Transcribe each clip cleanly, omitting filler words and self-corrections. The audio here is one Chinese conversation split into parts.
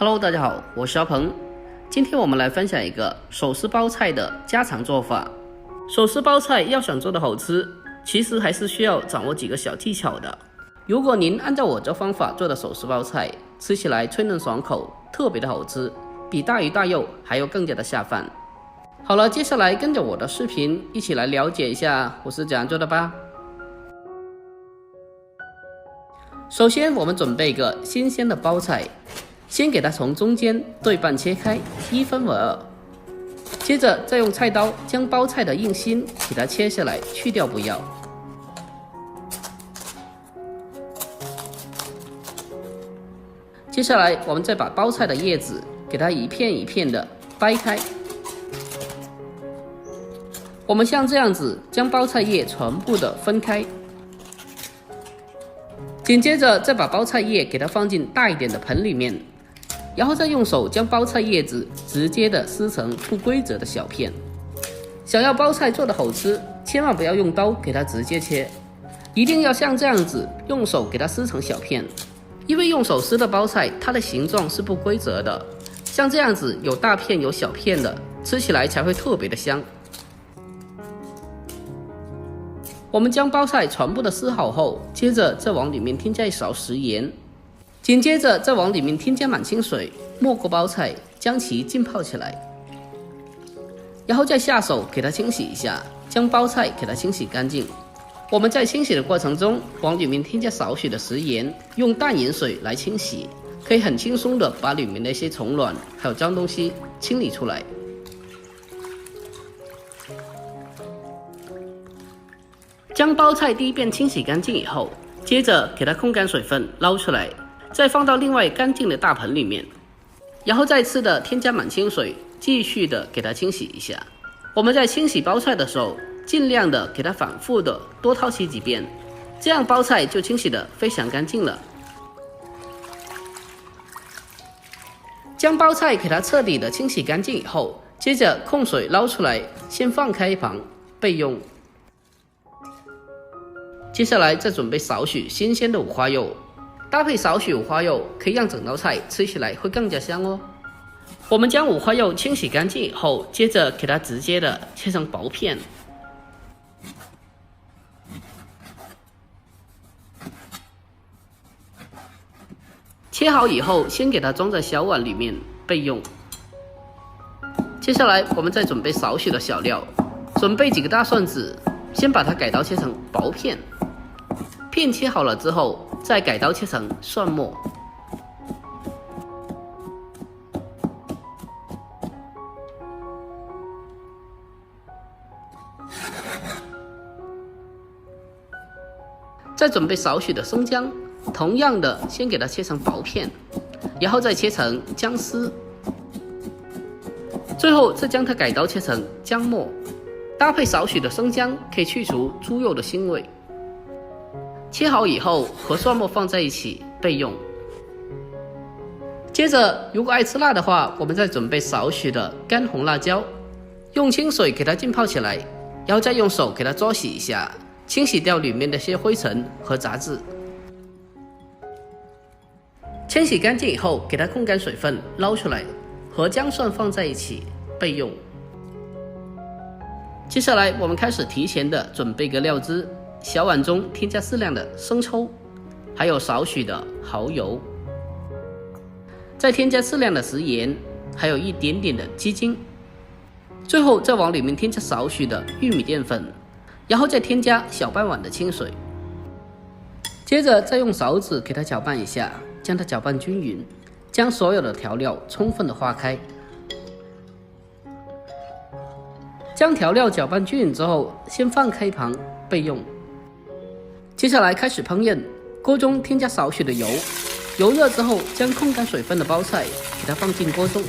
Hello， 大家好，我是小鹏。今天我们来分享一个手撕包菜的家常做法。手撕包菜要想做得好吃，其实还是需要掌握几个小技巧的。如果您按照我这方法做的手撕包菜，吃起来脆嫩爽口，特别的好吃，比大鱼大肉还要更加的下饭。好了，接下来跟着我的视频一起来了解一下我是怎样做的吧。首先我们准备一个新鲜的包菜，先给它从中间对半切开，1分为2，接着再用菜刀将包菜的硬心给它切下来，去掉不要。接下来我们再把包菜的叶子给它一片一片的掰开。我们像这样子将包菜叶全部的分开，紧接着再把包菜叶给它放进大一点的盆里面，然后再用手将包菜叶子直接的撕成不规则的小片。想要包菜做得好吃，千万不要用刀给它直接切，一定要像这样子用手给它撕成小片，因为用手撕的包菜它的形状是不规则的，像这样子有大片有小片的，吃起来才会特别的香。我们将包菜全部的撕好后，接着再往里面添加一勺食盐，紧接着再往里面添加满清水，没过包菜，将其浸泡起来，然后再下手给它清洗一下，将包菜给它清洗干净。我们在清洗的过程中，往里面添加少许的食盐，用淡盐水来清洗，可以很轻松的把里面的一些虫卵还有脏东西清理出来。将包菜第一遍清洗干净以后，接着给它控干水分，捞出来，再放到另外干净的大盆里面，然后再次的添加满清水，继续的给它清洗一下。我们在清洗包菜的时候，尽量的给它反复的多掏洗几遍，这样包菜就清洗的非常干净了。将包菜给它彻底的清洗干净以后，接着控水捞出来，先放开一旁备用。接下来再准备少许新鲜的五花肉，搭配少许五花肉可以让整道菜吃起来会更加香哦。我们将五花肉清洗干净以后，接着给它直接的切成薄片。切好以后，先给它装在小碗里面备用。接下来我们再准备少许的小料，准备几个大蒜子，先把它改刀切成薄片。片切好了之后，再改刀切成蒜末。再准备少许的生姜，同样的先给它切成薄片，然后再切成姜丝，最后再将它改刀切成姜末，搭配少许的生姜，可以去除猪肉的腥味。切好以后和蒜末放在一起备用。接着如果爱吃辣的话，我们再准备少许的干红辣椒，用清水给它浸泡起来，然后再用手给它搓洗一下，清洗掉里面的些灰尘和杂质。清洗干净以后，给它控干水分，捞出来，和姜蒜放在一起备用。接下来我们开始提前的准备个料汁，小碗中添加适量的生抽，还有少许的蚝油，再添加适量的食盐，还有一点点的鸡精，最后再往里面添加少许的玉米淀粉，然后再添加小半碗的清水，接着再用勺子给它搅拌一下，将它搅拌均匀，将所有的调料充分的化开。将调料搅拌均匀之后，先放开一旁备用。接下来开始烹饪，锅中添加少许的油，油热之后将控干水分的包菜给它放进锅中，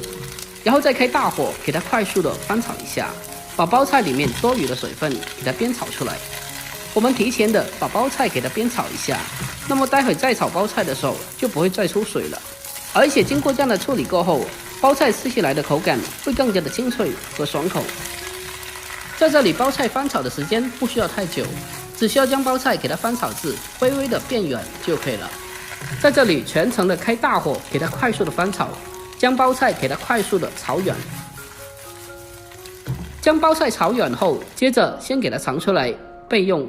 然后再开大火给它快速的翻炒一下，把包菜里面多余的水分给它煸炒出来。我们提前的把包菜给它煸炒一下，那么待会再炒包菜的时候就不会再出水了，而且经过这样的处理过后，包菜吃起来的口感会更加的清脆和爽口。在这里包菜翻炒的时间不需要太久，只需要将包菜给它翻炒至微微的变软就可以了。在这里全程的开大火给它快速的翻炒，将包菜给它快速的炒软。将包菜炒软后，接着先给它盛出来备用。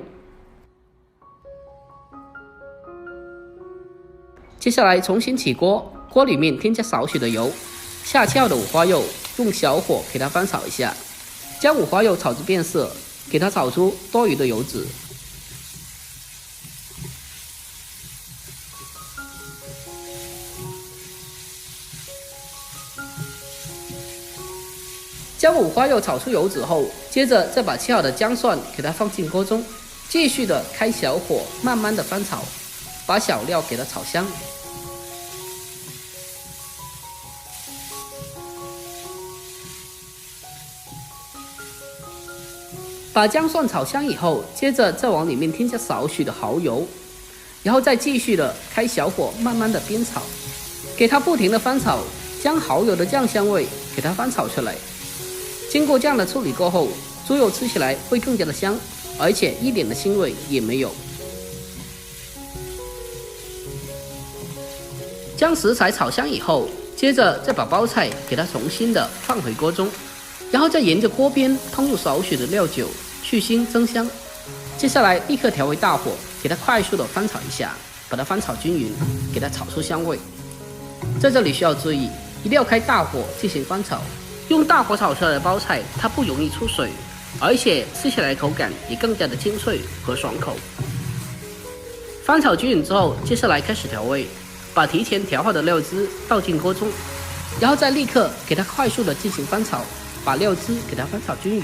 接下来重新起锅，锅里面添加少许的油，下翘的五花肉用小火给它翻炒一下，将五花肉炒至变色，给它炒出多余的油脂。将五花肉炒出油脂后，接着再把切好的姜蒜给它放进锅中，继续的开小火，慢慢的翻炒，把小料给它炒香。把姜蒜炒香以后，接着再往里面添加少许的蚝油，然后再继续的开小火，慢慢的煸炒，给它不停的翻炒，将蚝油的酱香味给它翻炒出来。经过这样的处理过后，猪肉吃起来会更加的香，而且一点的腥味也没有。将食材炒香以后，接着再把包菜给它重新的放回锅中，然后再沿着锅边通入少许的料酒，去腥增香。接下来立刻调为大火，给它快速的翻炒一下，把它翻炒均匀，给它炒出香味。在这里需要注意，一定要开大火进行翻炒。用大火炒出来的包菜，它不容易出水，而且吃起来口感也更加的清脆和爽口。翻炒均匀之后，接下来开始调味，把提前调好的料汁倒进锅中，然后再立刻给它快速的进行翻炒，把料汁给它翻炒均匀。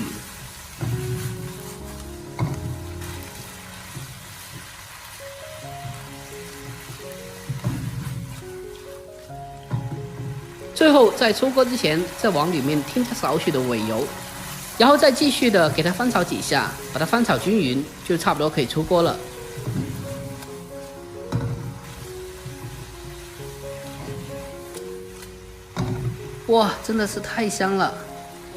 最后在出锅之前，再往里面添加少许的尾油，然后再继续的给它翻炒几下，把它翻炒均匀，就差不多可以出锅了。哇，真的是太香了！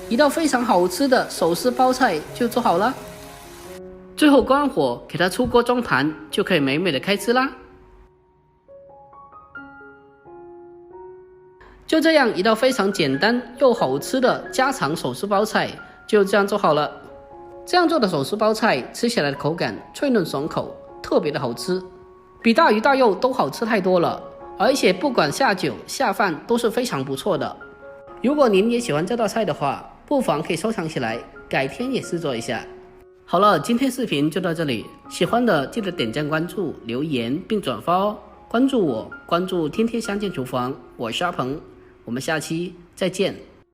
一道非常好吃的手撕包菜就做好了。最后关火，给它出锅装盘，就可以美美的开吃啦。就这样，一道非常简单又好吃的家常手撕包菜就这样做好了。这样做的手撕包菜吃起来的口感脆嫩爽口，特别的好吃，比大鱼大肉都好吃太多了，而且不管下酒下饭都是非常不错的。如果您也喜欢这道菜的话，不妨可以收藏起来，改天也试做一下。好了，今天视频就到这里，喜欢的记得点赞、关注、留言并转发哦。关注我，关注天天相见厨房，我是阿鹏，我们下期再见。